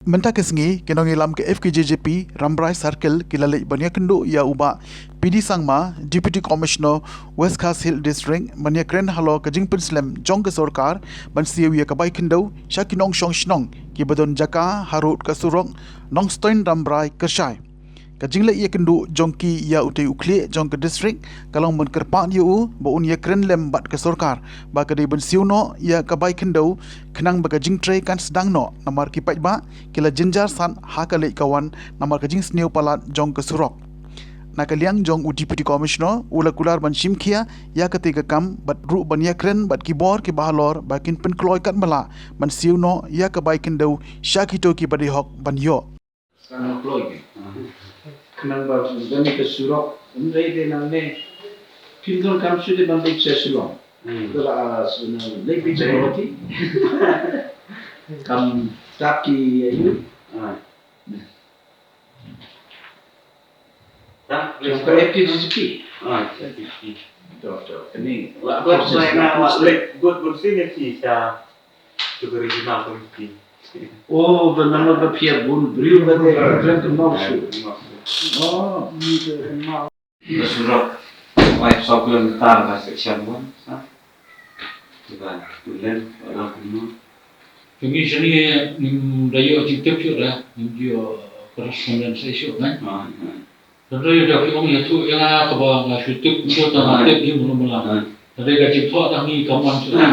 Menta kesengi kenong ilam ke FKJGP Rambrai Circle kila Leit iakynduh ya uba PD Sangma Deputy Commissioner West Coast Hill District kren halor kajing Penslem jong ke sorkar siu ya iakynduh syakinong shong shnong ki badon jaka harut ke surok Nogstoin Kyrshai kajing Leit iakynduh jong ki ya utai ukli jong ke district kalong kerpak yu bo un kren lem bat ke sorkar ba kadai siu no ya iakynduh kenang bagajing tray kan sedang no namar kipat ba kila jenjar san haka Leit kawan namar kajing sniu palat jong ke surok nakaliang jong Deputy Commissioner ula kular shimkia ya ketiga kam bat ru kren bat kibor ki bahalor bakin penkloy kat mala siu no ya iakynduh syakito ki badi hok yo Sana kloy kenang ba dami ke surok umrei de nang ne pindon kam sude ban Leit surok kala suna Leit roti kam taki ayu Yang FKJGP. Ini Buat saya nak buat bersih ni saya juga regional komiti. Oh, bernama berpihak bun beriu berde keren ke Mawphor. Oh, ini ke Mawphor. Surok, baik soal tar bahasa Siamuan, juga tulen orang kuno. Kami sini daya cipta juga, dia korespondensi juga kan. Jadi dah kita ni tu yang apa nggak syuting untuk tanah tip ini mula-mula. Jadi gaji tua dah ni kawan sudah.